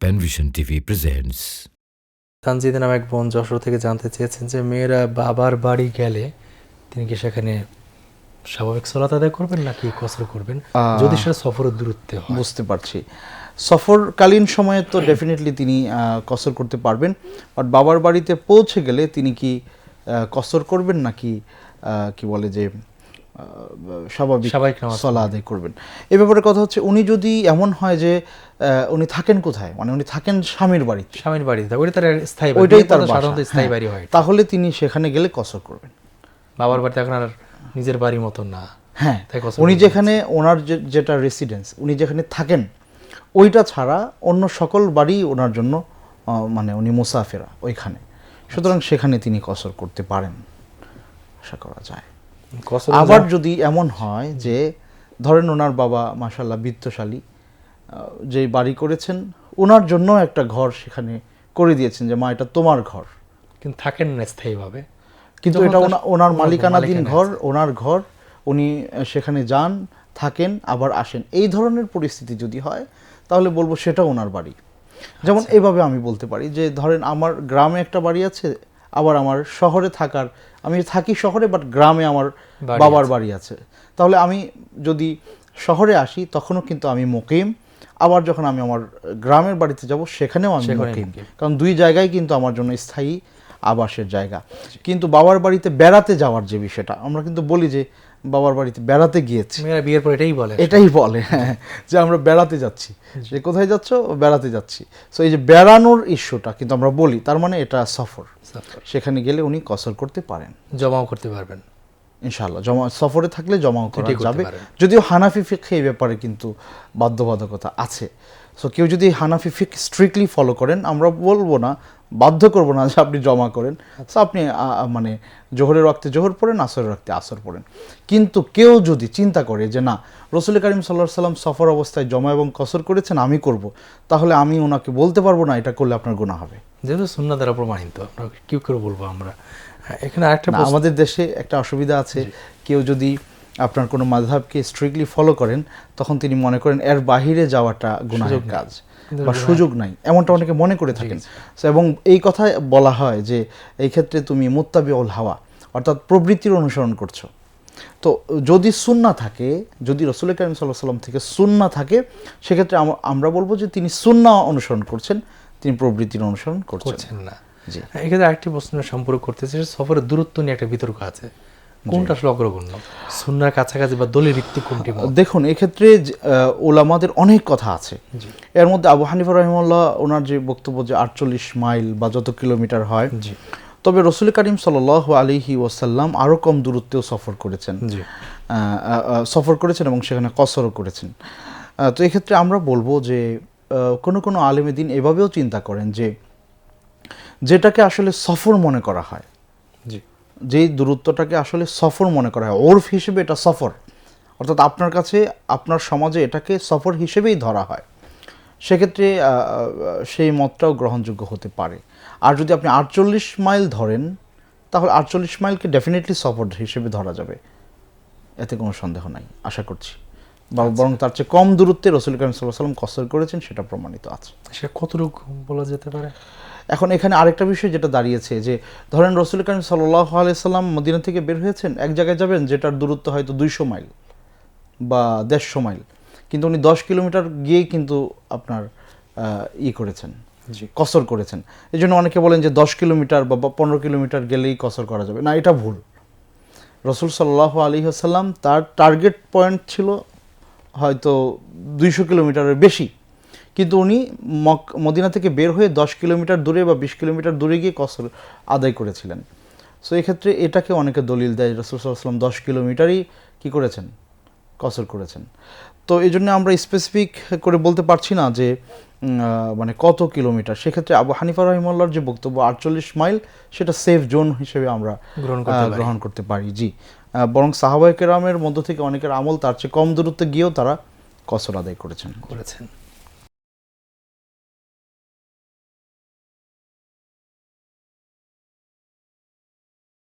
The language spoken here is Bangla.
Penvision TV presents. তানজিদ নামে এক বোন যশোর থেকে জানতে চেয়েছেন যে মেয়েরা বাবার বাড়ি গেলে তিনি কি সেখানে স্বাভাবিক সালাত আদায় করবেন নাকি কসর করবেন যদি সেটা সফরের দূরত্বে হয়? বুঝতে পারছি, সফরকালীন সময়ে তো ডেফিনেটলি তিনি কসর করতে পারবেন, বাট বাবার বাড়িতে পৌঁছে গেলে তিনি কি কসর করবেন নাকি কি বলে যে স্বাভাবিক সালাত আদায় করবেন? এ ব্যাপারে কথা হচ্ছে, উনি যদি এমন হয় যে উনি থাকেন কোথায়, মানে উনি থাকেন স্বামীর বাড়িতে, ওইটাই তার বাড়ি হয়, তাহলে তিনি সেখানে গেলে কসর করবেন। বাবার বাড়িতে এখন আর নিজের বাড়ির মতো না। হ্যাঁ, উনি যেখানে ওনার যেটা রেসিডেন্স, উনি যেখানে থাকেন ওইটা ছাড়া অন্য সকল বাড়ি ওনার জন্য মানে উনি মুসাফেরা ওইখানে, সুতরাং সেখানে তিনি কসর করতে পারেন, আশা করা যায়। আবার যদি এমন হয় যে ধরেন ওনার বাবা মাশাআল্লাহ বিত্তশালী, যে বাড়ি করেছেন ওনার জন্য একটা ঘর সেখানে করে দিয়েছেন যে মা এটা তোমার ঘর, কিন্তু থাকেন না স্থায়ীভাবে, কিন্তু এটা ওনার মালিকানাধীন ঘর, ওনার ঘর, উনি সেখানে যান, থাকেন, আবার আসেন, এই ধরনের পরিস্থিতি যদি হয় তাহলে বলবো সেটা ওনার বাড়ি। যেমন এভাবে আমি বলতে পারি যে ধরেন আমার গ্রামে একটা বাড়ি আছে, আবার আমার শহরে থাকার, আমি থাকি শহরে বাট গ্রামে আমার বাবার বাড়ি আছে, তাহলে আমি যদি শহরে আসি তখনও কিন্তু আমি মুকিম, আবার যখন আমি আমার গ্রামের বাড়িতে যাব সেখানেও আমি মুকিম, কারণ দুই জায়গায় কিন্তু আমার জন্য স্থায়ী আবাসের জায়গা। কিন্তু বাবার বাড়িতে বেড়াতে যাওয়ার যে বিষয়টা, আমরা কিন্তু বলি যে বাবার বাড়িতে বেড়াতে গিয়েছি, বিয়ের পর এটাই বলে যে আমরা বেড়াতে যাচ্ছি, যে কোথায় যাচ্ছ, বেড়াতে যাচ্ছি। সো এই যে বেড়ানোর ইস্যুটা কিন্তু আমরা বলি, তার মানে এটা সফর, সেখানে গেলে উনি কসর করতে পারেন, জমাও করতে পারবেন ইনশাআল্লাহ। সফরে থাকলে জমাও করা যাবে, যদিও হানাফি ফিকহে এই ব্যাপারে কিন্তু বাধ্যবাধকতা আছে। সো কেউ যদি হানাফি ফিক স্ট্রিক্টলি ফলো করেন, আমরা বলবো না, বাধ্য করবো না যে আপনি জমা করেন, সো আপনি মানে জোহরের ওয়াক্তে জোহর পড়েন, আসরের ওয়াক্তে আসর পড়েন। কিন্তু কেউ যদি চিন্তা করে যে না, রসুল করিম সাল্লাল্লাহু আলাইহি সাল্লাম সফর অবস্থায় জমা এবং কসর করেছেন, আমি করব, তাহলে আমি ওনাকে বলতে পারবো না এটা করলে আপনার গুনাহ হবে, যেহেতু সুন্নাহ দ্বারা প্রমাণিত, কি করে বলবো আমরা। এখানে আরেকটা, আমাদের দেশে একটা অসুবিধা আছে, কেউ যদি আপনার কোনো মাযহাবকে স্ট্রিক্টলি ফলো করেন, তখন তিনি মনে করেন এর বাহিরে যাওয়াটা গুনাহের কাজ বা সুযোগ নাই, এমনটা অনেকে মনে করে থাকেন। এবং এই কথা বলা হয় যে এই ক্ষেত্রে তুমি মুত্তাবিউল হাওয়া, অর্থাৎ প্রবৃত্তির অনুসরণ করছো। তো যদি সুন্নাহ থাকে, যদি রাসূল করিম সাল্লাল্লাহু আলাইহি ওয়াসাল্লাম থেকে সুন্নাহ থাকে, সেক্ষেত্রে আমরা বলবো যে তিনি সুন্নাহ অনুসরণ করছেন, তিনি প্রবৃত্তির অনুসরণ করছেন না। জি, এক্ষেত্রে আরেকটি প্রশ্ন সম্পর্ক করতেছে, সফরের দূরত্ব নিয়ে একটা বিতর্ক আছে, কোনটা আসলে অগ্রগণ্য, সুন্নাহর কাছাকাছি বা দলিল ভিত্তিক কোনটি? দেখুন, এক্ষেত্রে উলামাদের অনেক কথা আছে। এর মধ্যে আবু হানিফা রাহিমাহুল্লাহ ওনার যে বক্তব্য যে 48 মাইল বা যত কিলোমিটার হয়, তবে রাসূল করিম সাল্লাল্লাহু আলাইহি ওয়াসাল্লাম আরও কম দূরত্বেও সফর করেছেন এবং সেখানে কসরও করেছেন। তো এক্ষেত্রে আমরা বলবো যে কোনো আলেমে দ্বীন এভাবেও চিন্তা করেন যে যেটাকে আসলে সফর মনে করা হয়, যেই দূরত্বটাকে আসলে সফর মনে করা হয়, ওরফ হিসেবে এটা সফর, অর্থাৎ আপনার কাছে, আপনার সমাজে এটাকে সফর হিসেবেই ধরা হয়, সেক্ষেত্রে সেই মতটাও গ্রহণযোগ্য হতে পারে। আর যদি আপনি 48 মাইল ধরেন, তাহলে 48 মাইলকে ডেফিনেটলি সফর হিসেবে ধরা যাবে, এতে কোনো সন্দেহ নাই, আশা করছি। বরং তার চেয়ে কম দূরত্বে রাসূল করিম সাল্লাল্লাহু আলাইহি ওয়াসাল্লাম কসর করেছেন, সেটা প্রমাণিত আছে। সেটা কতটুকু বলা যেতে পারে? এখন এখানে আরেকটা বিষয় যেটা দাঁড়িয়েছে, যে ধরেন রাসূল করিম সাল্লাল্লাহু আলাইহি সাল্লাম মদিনা থেকে বের হয়েছেন, এক জায়গায় যাবেন যেটার দূরত্ব হয়তো 200 মাইল বা 150 মাইল, কিন্তু উনি 10 কিলোমিটার গিয়েই কিন্তু আপনার করেছেন, কসর করেছেন। এই জন্য অনেকে বলেন যে 10 কিলোমিটার বা 15 কিলোমিটার গেলেই কসর করা যাবে না, এটা ভুল। রাসূল সাল্লাল্লাহু আলাইহি ওয়াসাল্লাম তার টার্গেট পয়েন্ট ছিল হয়তো 200 কিলোমিটারের বেশি, কিন্তু উনি মদিনা থেকে বের হয়ে 10 কিলোমিটার দূরে বা 20 কিলোমিটার দূরে গিয়ে কসর আদায় করেছিলেন। সো এক্ষেত্রে এটাকে অনেকে দলিল দেয়, রাসূল সাল্লাল্লাহু আলাইহি ওয়াসাল্লাম 10 কিলোমিটারই কী করেছেন, কসর করেছেন। তো এই জন্য আমরা স্পেসিফিক করে বলতে পারছি না যে মানে কত কিলোমিটার। সেক্ষেত্রে আবু হানিফা রাহিমাহুল্লাহর যে বক্তব্য 48 মাইল, সেটা সেফ জোন হিসেবে আমরা গ্রহণ করতে পারি। জি, বরং সাহাবায়ে কেরামের মধ্য থেকে অনেকের আমল তার চেয়ে কম দূরত্বে গিয়েও তারা কসর আদায় করেছেন।